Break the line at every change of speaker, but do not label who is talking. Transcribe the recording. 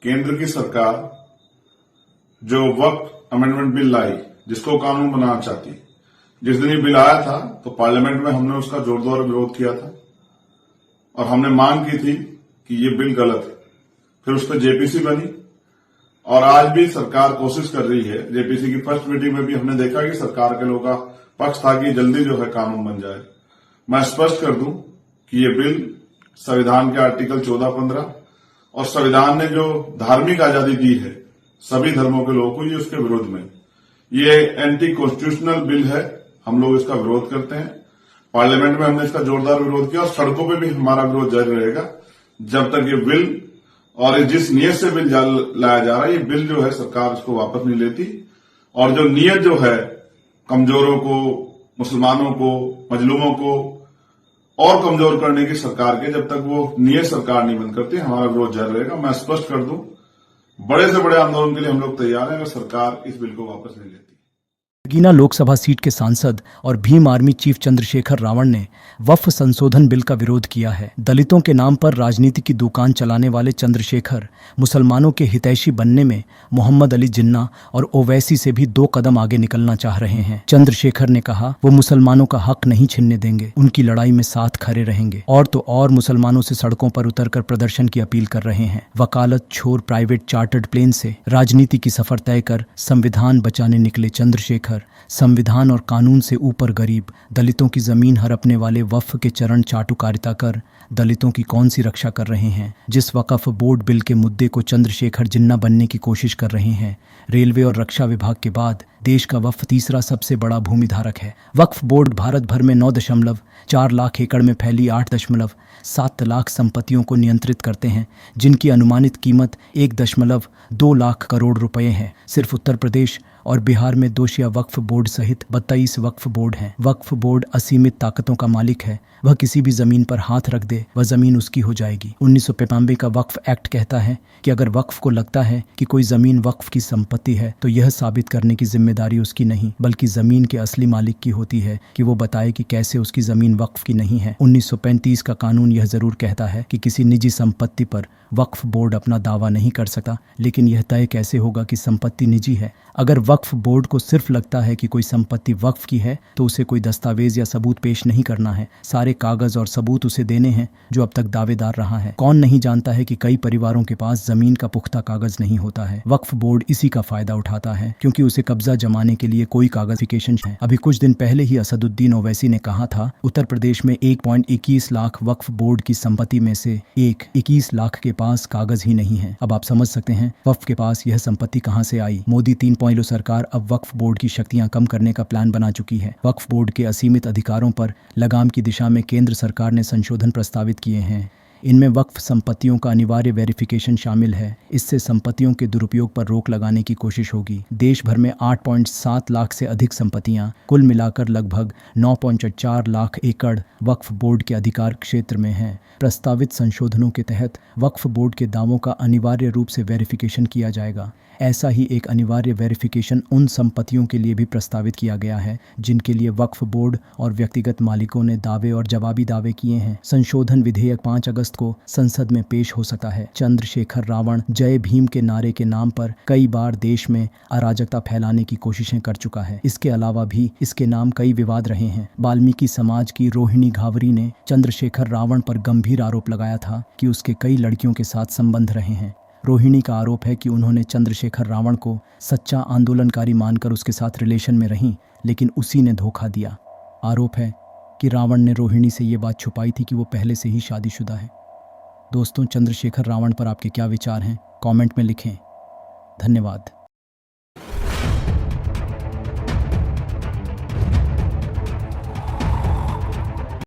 केंद्र की सरकार जो वक्फ अमेंडमेंट बिल लाई, जिसको कानून बनाना चाहती, जिस दिन ये बिल आया था तो पार्लियामेंट में हमने उसका जोरदार विरोध किया था और हमने मांग की थी कि ये बिल गलत है। फिर उस पर जेपीसी बनी और आज भी सरकार कोशिश कर रही है। जेपीसी की फर्स्ट मीटिंग में भी हमने देखा कि सरकार के लोगों का पक्ष था कि जल्दी जो है कानून बन जाए। मैं स्पष्ट कर दूं कि ये बिल संविधान के आर्टिकल 14-15 और संविधान ने जो धार्मिक आजादी दी है सभी धर्मों के लोगों को, ये उसके विरोध में, ये एंटी कॉन्स्टिट्यूशनल बिल है। हम लोग इसका विरोध करते हैं। पार्लियामेंट में हमने इसका जोरदार विरोध किया और सड़कों पे भी हमारा विरोध जारी रहेगा जब तक ये बिल और जिस नियत से बिल लाया जा रहा है, ये बिल जो है सरकार इसको वापस नहीं लेती। और जो नियत जो है कमजोरों को, मुसलमानों को, मजलूमों को और कमजोर करने की सरकार के, जब तक वो नियत सरकार नहीं बंद करती, हमारा विरोध जारी रहेगा। मैं स्पष्ट कर दूं, बड़े से बड़े आंदोलन के लिए हम लोग तैयार हैं अगर सरकार इस बिल को वापस नहीं लेती।
नगीना लोकसभा सीट के सांसद और भीम आर्मी चीफ चंद्रशेखर रावण ने वक्फ संशोधन बिल का विरोध किया है। दलितों के नाम पर राजनीति की दुकान चलाने वाले चंद्रशेखर मुसलमानों के हितैषी बनने में मोहम्मद अली जिन्ना और ओवैसी से भी 2 कदम आगे निकलना चाह रहे हैं। चंद्रशेखर ने कहा वो मुसलमानों का हक नहीं छीनने देंगे, उनकी लड़ाई में साथ खड़े रहेंगे। और तो और मुसलमानों से सड़कों पर उतरकर प्रदर्शन की अपील कर रहे हैं। वकालत छोड़ प्राइवेट चार्टर्ड प्लेन से राजनीति की सफर तय कर संविधान बचाने निकले चंद्रशेखर संविधान और कानून से ऊपर गरीब दलितों की जमीन हड़पने वाले वक्फ के चरण चाटुकारिता कर दलितों की कौन सी रक्षा कर रहे हैं। जिस वक्फ बोर्ड बिल के मुद्दे को चंद्रशेखर जिन्ना बनने की कोशिश कर रहे हैं। रेलवे और रक्षा विभाग के बाद देश का वक्फ तीसरा सबसे बड़ा भूमिधारक है। वक्फ बोर्ड भारत भर में 9.4 लाख एकड़ में फैली 8.7 लाख संपत्तियों को नियंत्रित करते हैं, जिनकी अनुमानित कीमत 1.2 लाख करोड़ रुपए है। सिर्फ उत्तर प्रदेश और बिहार में 2 शिया वक्फ बोर्ड सहित 22 वक्फ बोर्ड हैं। वक्फ बोर्ड असीमित ताकतों का मालिक है। वह किसी भी जमीन पर हाथ रख दे वह जमीन उसकी हो जाएगी। 1995 का वक्फ एक्ट कहता है कि अगर वक्फ को लगता है कि कोई जमीन वक्फ की संपत्ति है तो यह साबित करने की जिम्मेदारी उसकी नहीं बल्कि जमीन के असली मालिक की होती है कि वो बताए कि कैसे उसकी जमीन वक्फ की नहीं है। 1935 का कानून यह जरूर कहता है कि किसी निजी संपत्ति पर वक्फ बोर्ड अपना दावा नहीं कर सकता, लेकिन यह तय कैसे होगा कि संपत्ति निजी है। अगर वक्फ बोर्ड को सिर्फ लगता है कि कोई संपत्ति वक्फ की है तो उसे कोई दस्तावेज या सबूत पेश नहीं करना है। सारे कागज और सबूत उसे देने हैं जो अब तक दावेदार रहा है। कौन नहीं जानता है कि कई परिवारों के पास जमीन का पुख्ता कागज नहीं होता है। वक्फ बोर्ड इसी का फायदा उठाता है क्योंकि उसे कब्जा जमाने के लिए कोई कागजिफिकेशन है। अभी कुछ दिन पहले ही असदुद्दीन ओवैसी ने कहा था उत्तर प्रदेश में 1.21 लाख वक्फ बोर्ड की संपत्ति में से 21 लाख के पास कागज ही नहीं है। अब आप समझ सकते हैं वक्फ के पास यह संपत्ति कहां से आई। मोदी 3.0 सरकार अब वक्फ बोर्ड की शक्तियां कम करने का प्लान बना चुकी है। वक्फ बोर्ड के असीमित अधिकारों पर लगाम की दिशा में केंद्र सरकार ने संशोधन प्रस्तावित किए हैं। इनमें वक्फ संपत्तियों का अनिवार्य वेरिफिकेशन शामिल है। इससे संपत्तियों के दुरुपयोग पर रोक लगाने की कोशिश होगी। देश भर में 8.7 लाख से अधिक संपत्तियां, कुल मिलाकर लगभग 9.4 लाख एकड़ वक्फ बोर्ड के अधिकार क्षेत्र में हैं। प्रस्तावित संशोधनों के तहत वक्फ बोर्ड के दावों का अनिवार्य रूप से वेरिफिकेशन किया जाएगा। ऐसा ही एक अनिवार्य वेरिफिकेशन उन संपत्तियों के लिए भी प्रस्तावित किया गया है जिनके लिए वक्फ बोर्ड और व्यक्तिगत मालिकों ने दावे और जवाबी दावे किए हैं। संशोधन विधेयक 5 अगस्त को संसद में पेश हो सकता है। चंद्रशेखर रावण जय भीम के नारे के नाम पर कई बार देश में अराजकता फैलाने की कोशिशें कर चुका है। इसके अलावा भी इसके नाम कई विवाद रहे हैं। वाल्मीकि समाज की रोहिणी घावरी ने चंद्रशेखर रावण पर गंभीर आरोप लगाया था कि उसके कई लड़कियों के साथ संबंध रहे हैं। रोहिणी का आरोप है कि उन्होंने चंद्रशेखर रावण को सच्चा आंदोलनकारी मानकर उसके साथ रिलेशन में रहीं, लेकिन उसी ने धोखा दिया। आरोप है कि रावण ने रोहिणी से ये बात छुपाई थी कि वो पहले से ही शादीशुदा है। दोस्तों, चंद्रशेखर रावण पर आपके क्या विचार हैं? कमेंट में लिखें। धन्यवाद।